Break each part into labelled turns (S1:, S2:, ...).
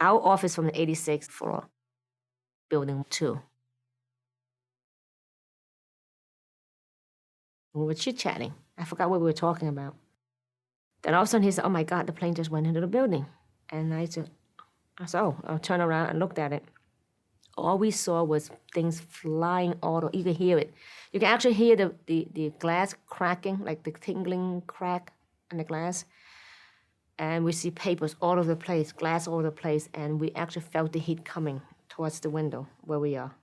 S1: Our office from the 86th floor, building 2. We were chit-chatting. I forgot what we were talking about. Then all of a sudden he said, oh my God, the plane just went into the building. And I said, oh, I'll turn around and looked at it. All we saw was things flying all over. You could hear it. You can actually hear the glass cracking, like the tingling crack in the glass. And we see papers all over the place, glass all over the place, and we actually felt the heat coming towards the window where we are.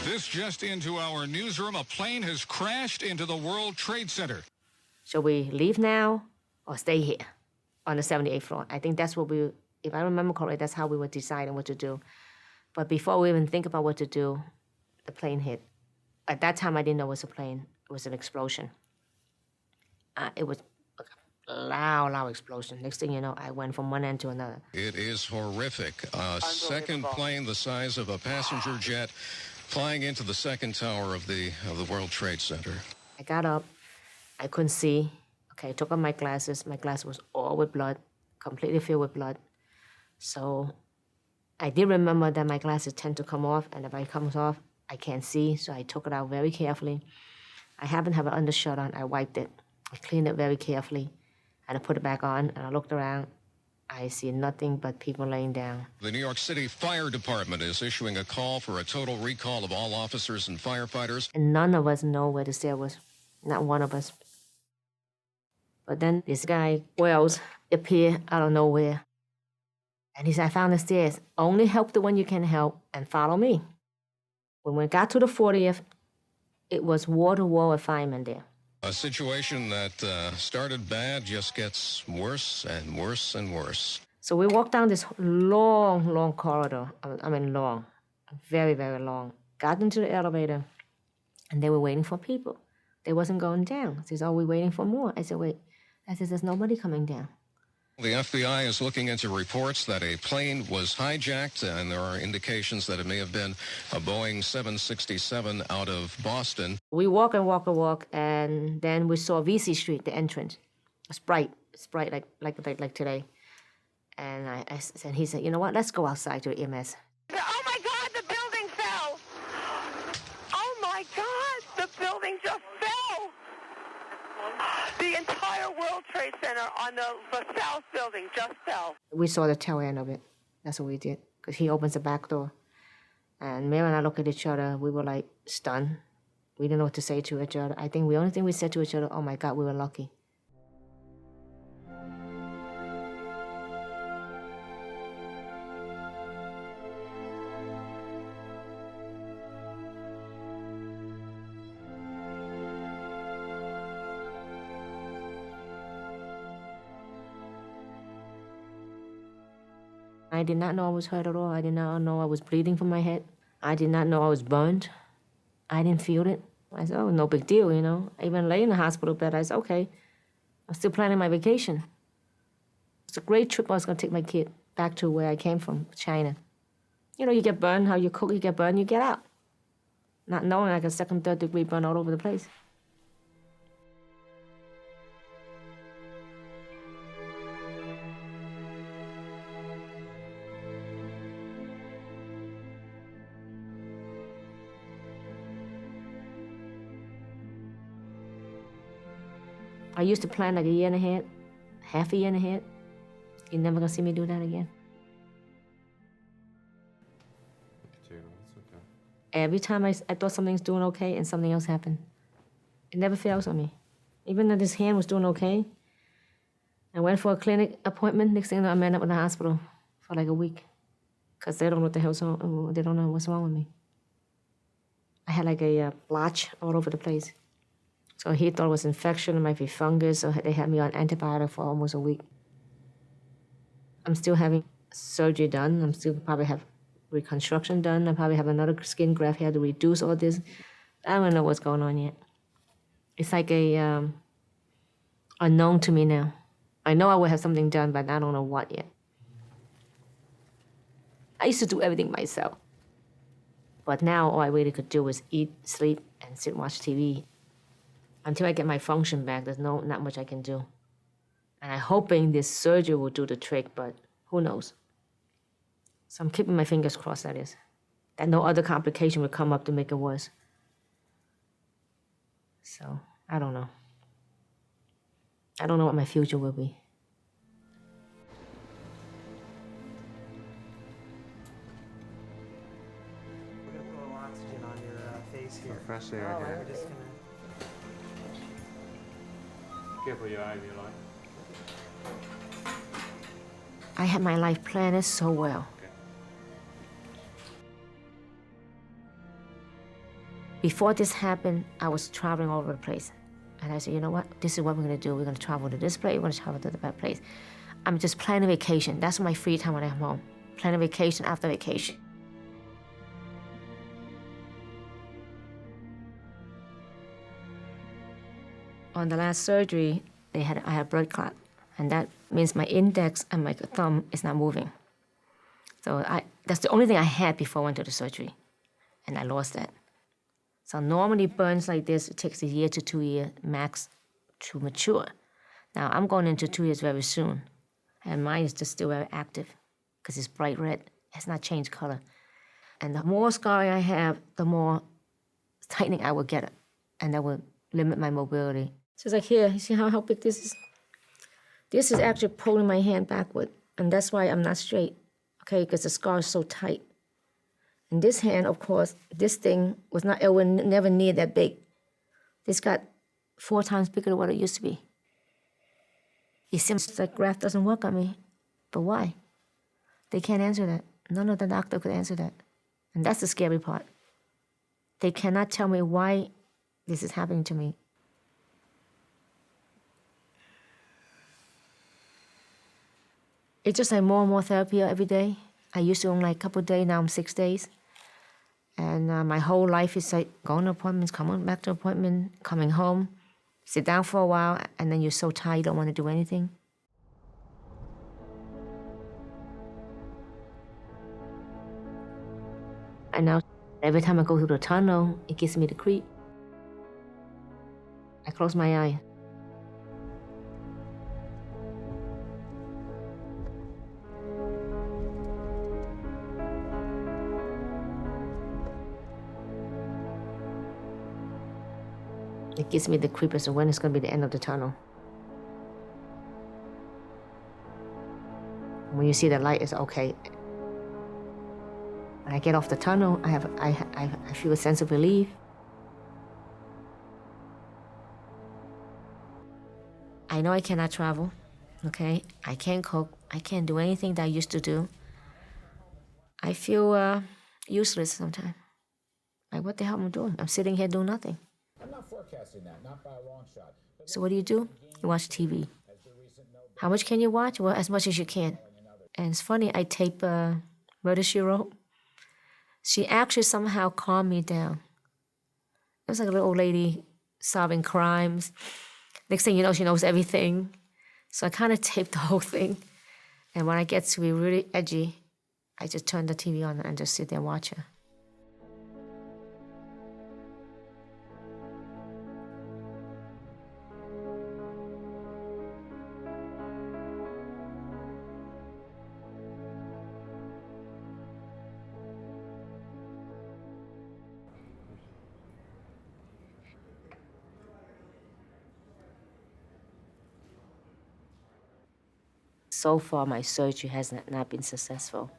S2: This just into our newsroom. A plane has crashed into the World Trade Center.
S1: Shall we leave now or stay here on the 78th floor? I think that's what if I remember correctly, that's how we were deciding what to do. But before we even think about what to do, the plane hit. At that time, I didn't know it was a plane. It was an explosion. It was a loud explosion. Next thing you know, I went from one end to another.
S2: It is horrific. A second plane the size of a passenger jet flying into the second tower of the World Trade Center.
S1: I got up. I couldn't see. Okay, I took off my glasses. My glass was all with blood, completely filled with blood. So I did remember that my glasses tend to come off, and if it comes off, I can't see, so I took it out very carefully. I happened to have an undershirt on. I wiped it. I cleaned it very carefully, and I put it back on, and I looked around. I see nothing but people laying down.
S2: The New York City Fire Department is issuing a call for a total recall of all officers and firefighters.
S1: And none of us know where the stair was. Not one of us. But then this guy, Wells, appeared out of nowhere. And he said, I found the stairs. Only help the one you can help and follow me. When we got to the 40th, it was wall-to-wall with firemen there.
S2: A situation that started bad just gets worse and worse and worse.
S1: So we walked down this long corridor. I mean, long. Very, very long. Got into the elevator, and they were waiting for people. They wasn't going down. They said, oh, we're waiting for more. I said, wait. I said, there's nobody coming down.
S2: The FBI is looking into reports that a plane was hijacked, and there are indications that it may have been a Boeing 767 out of Boston.
S1: We walk, and then we saw VC Street, the entrance. It's bright like today. And I said, he said, you know what? Let's go outside to the EMS.
S3: Oh my God, the building fell! Oh my God, the building just fell! The entire World Trade Center on the South building just fell.
S1: We saw the tail end of it. That's what we did. Because he opens the back door. And Mary and I looked at each other. We were like stunned. We didn't know what to say to each other. I think the only thing we said to each other, oh my God, we were lucky. I did not know I was hurt at all. I did not know I was bleeding from my head. I did not know I was burned. I didn't feel it. I said, oh, no big deal, you know. I even lay in the hospital bed. I said, okay, I'm still planning my vacation. It's a great trip. I was going to take my kid back to where I came from, China. You know, you get burned, how you cook, you get burned, you get out. Not knowing like a second, third degree burn all over the place. I used to plan like a year and a half, half a year and a half. You're never gonna see me do that again.
S4: It's okay.
S1: Every time I thought something's doing okay and something else happened. It never fails on me. Even though this hand was doing okay, I went for a clinic appointment. Next thing you know, I'm up in the hospital for like a week. Because they don't know what the hell's wrong, they don't know what's wrong with me. I had like a blotch all over the place. So he thought it was infection, it might be fungus, so they had me on antibiotic for almost a week. I'm still having surgery done. I'm still probably have reconstruction done. I probably have another skin graft here to reduce all this. I don't know what's going on yet. It's like a unknown to me now. I know I will have something done, but I don't know what yet. I used to do everything myself. But now all I really could do is eat, sleep, and sit and watch TV. Until I get my function back, there's not much I can do. And I'm hoping this surgery will do the trick, but who knows? So I'm keeping my fingers crossed, that is. That no other complication will come up to make it worse. So, I don't know. I don't know what my future will be.
S5: We're gonna put a little oxygen on your face here.
S4: Fresh air here.
S5: We're just gonna.
S4: Careful your eye if you like.
S1: I had my life planned so well.
S4: Okay.
S1: Before this happened, I was traveling all over the place. And I said, you know what? This is what we're gonna do. We're gonna travel to this place, we're gonna travel to that place. I'm just planning vacation. That's my free time when I'm home. Planning vacation after vacation. On the last surgery, I had blood clot. And that means my index and my thumb is not moving. So that's the only thing I had before I went to the surgery. And I lost that. So normally burns like this, it takes a year to 2 years max to mature. Now I'm going into 2 years very soon. And mine is just still very active because it's bright red. It has not changed color. And the more scarring I have, the more tightening I will get it. And that will limit my mobility. So it's like here, you see how big this is? This is actually pulling my hand backward. And that's why I'm not straight, okay? Because the scar is so tight. And this hand, of course, this thing was not, it was never near that big. This got 4 times bigger than what it used to be. It seems like graft doesn't work on me. But why? They can't answer that. None of the doctor could answer that. And that's the scary part. They cannot tell me why this is happening to me. It's just like more and more therapy every day. I used to only like a couple of days, now I'm 6 days. And my whole life is like going to appointments, coming back to appointment, coming home, sit down for a while, and then you're so tired you don't want to do anything. And now every time I go through the tunnel, it gives me the creep. I close my eye. It gives me the creep as to when it's going to be the end of the tunnel. When you see the light, it's okay. When I get off the tunnel, I feel a sense of relief. I know I cannot travel, okay? I can't cook. I can't do anything that I used to do. I feel useless sometimes. Like, what the hell am I doing? I'm sitting here doing nothing.
S6: I'm not forecasting that, not by a long shot.
S1: So what do? You watch TV. How much can you watch? Well, as much as you can. And it's funny, I tape Murder, She Wrote. She actually somehow calmed me down. It was like a little old lady solving crimes. Next thing you know, she knows everything. So I kind of taped the whole thing. And when I get to be really edgy, I just turn the TV on and just sit there and watch her. So far, my surgery has not been successful.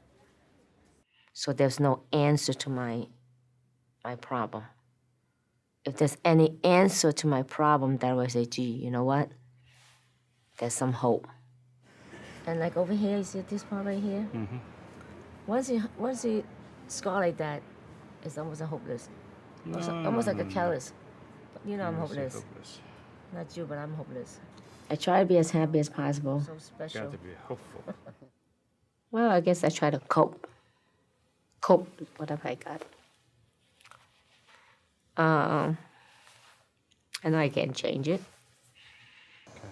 S1: So there's no answer to my problem. If there's any answer to my problem, then I would say, gee, you know what? There's some hope. And like over here, you see this part right here? Mm-hmm. Once you scar like that, it's almost hopeless. Almost like a callus. But you know I'm hopeless. Not you, but I'm hopeless. I try to be as happy as possible. So special.
S4: Got to be hopeful.
S1: Well, I guess I try to cope. Cope with whatever I got. I know I can't change it.
S4: Okay.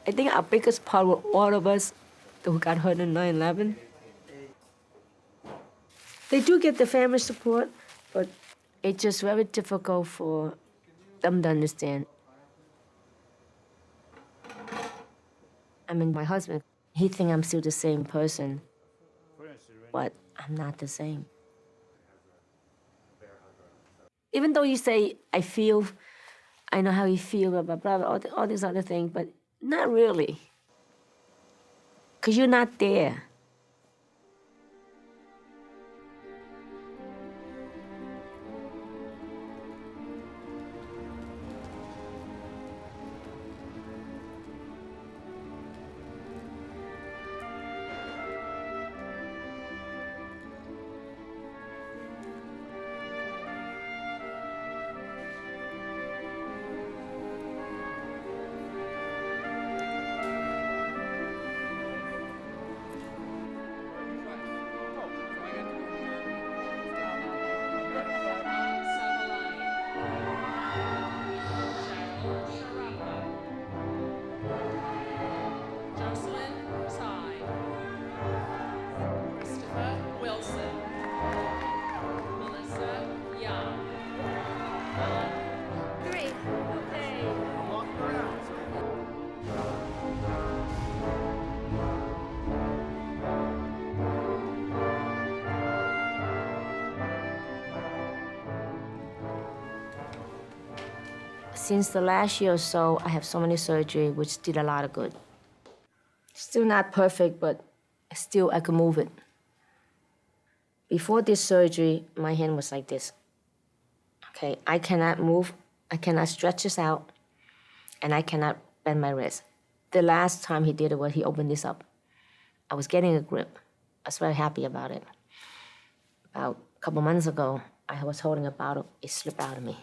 S1: I think our biggest part with all of us who got hurt in 9/11, they do get the family support, but It's just very difficult for them to understand. I mean, my husband, he think I'm still the same person, but I'm not the same. Even though you say, I know how you feel, blah, blah, blah, all these other things, but not really. Because you're not there. Since the last year or so, I have so many surgery, which did a lot of good. Still not perfect, but still I can move it. Before this surgery, my hand was like this. Okay, I cannot move, I cannot stretch this out, and I cannot bend my wrist. The last time he did it was he opened this up. I was getting a grip. I was very happy about it. About a couple months ago, I was holding a bottle, it slipped out of me.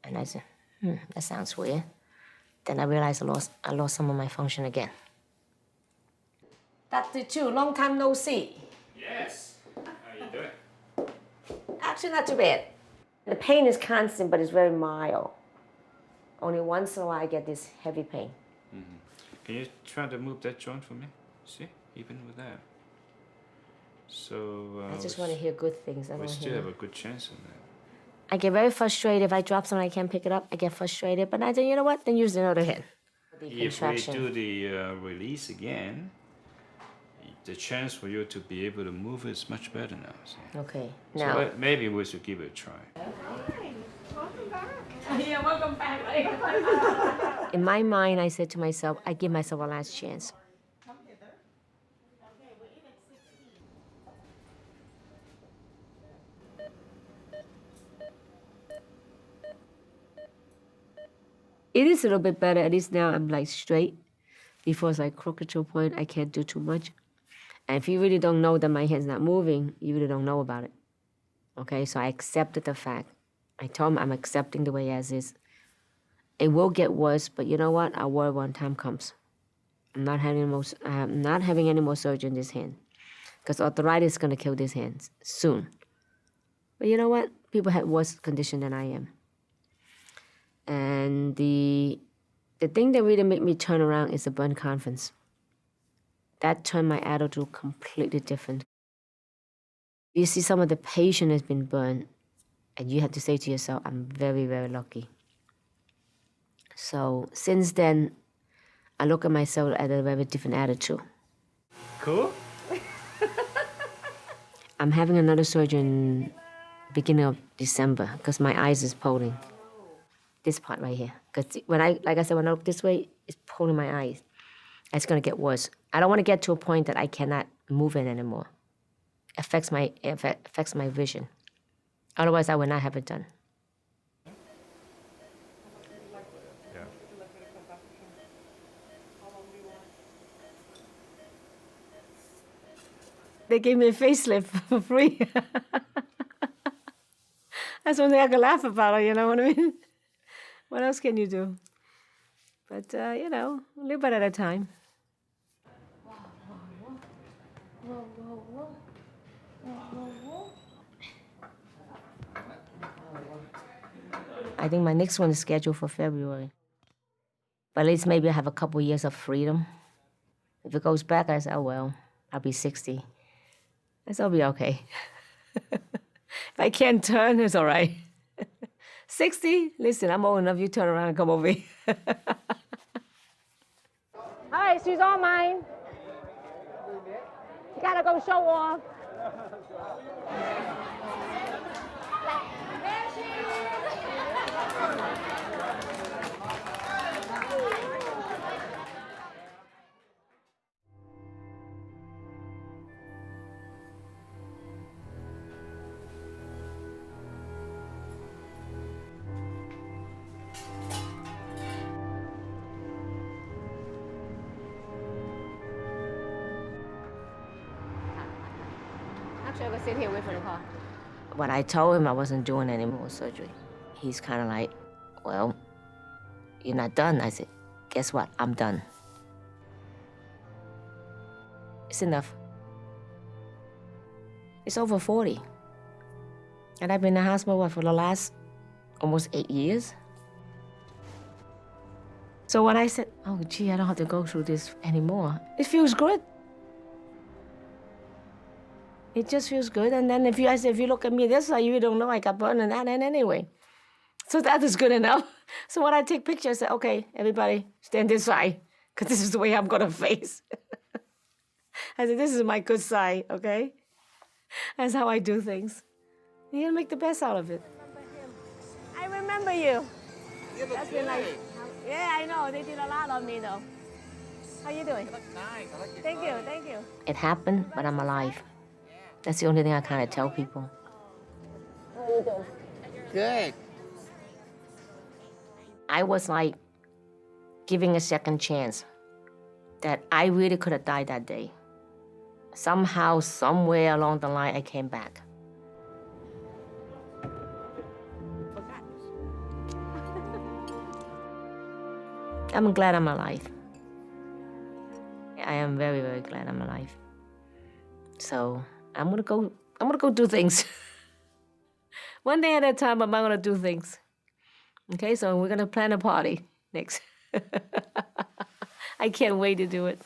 S1: And I said, that sounds weird. Then I realized I lost some of my function again. Dr. Chu, long time no see.
S4: Yes. How you doing?
S1: Actually, not too bad. The pain is constant, but it's very mild. Only once in a while I get this heavy pain.
S4: Can you try to move that joint for me? See, even with that. So.
S1: I just want to hear good things. I
S4: We
S1: don't
S4: still
S1: hear.
S4: have a good chance of that.
S1: I get very frustrated if I drop something I can't pick it up. I get frustrated, but I think, you know what? Then use the other hand. The
S4: If we
S1: contraction.
S4: do the release again, the chance for you to be able to move is much better now. See?
S1: Okay,
S4: So
S1: now.
S4: maybe we should give it a try.
S1: In my mind, I said to myself, I give myself a last chance. It is a little bit better. At least now I'm like straight. Before it's like crooked to a point, I can't do too much. And if you really don't know that my hand's not moving, you really don't know about it. Okay, so I accepted the fact. I told him I'm accepting the way as is. It will get worse, but you know what? I'll worry when time comes. I'm not having any more surgery in this hand. Because arthritis is going to kill these hands soon. But you know what? People have worse condition than I am. And the thing that really made me turn around is the burn conference. That turned my attitude completely different. You see some of the patient has been burned, and you have to say to yourself, I'm very, very lucky. So since then, I look at myself at a very different attitude.
S4: Cool.
S1: I'm having another surgery in beginning of December because my eyes is pulling. This part right here. Because when I look this way, it's pulling my eyes. It's gonna get worse. I don't want to get to a point that I cannot move it anymore. Affects my vision. Otherwise, I will not have it done.
S4: Yeah.
S1: They gave me a facelift for free. That's one thing I can laugh about, you know what I mean? What else can you do? But, you know, a little bit at a time. I think my next one is scheduled for February. But at least maybe I have a couple years of freedom. If it goes back, I say, oh well, I'll be 60. I said, I'll be okay. If I can't turn, it's all right. 60? Listen, I'm old enough. You turn around and come over here. All right, she's all mine. You gotta go show off. Actually, I'm gonna sit here wait for the car. When I told him I wasn't doing any more surgery, he's kind of like, well, you're not done. I said, guess what? I'm done. It's enough. It's over 40. And I've been in the hospital for the last almost 8 years. So when I said, oh, gee, I don't have to go through this anymore, it feels good. It just feels good. And then if you look at me this way, you don't know I got burned in that end anyway. So that is good enough. So when I take pictures, I say, okay, everybody stand this side, because this is the way I'm gonna face. I said, this is my good side, okay? That's how I do things. You gotta make the best out of it. I remember you. That's been nice. Yeah, I know. They did a lot on me, though. How you doing?
S5: Nice. I like your
S1: Thank you, thank you. It happened, but I'm alive. That's the only thing I kind of tell people. How you doing?
S5: Good.
S1: I was like giving a second chance that I really could have died that day. Somehow, somewhere along the line, I came back. I'm glad I'm alive. I am very, very glad I'm alive. So I'm gonna go do things. One day at a time, I'm gonna do things. Okay, so we're gonna plan a party next. I can't wait to do it.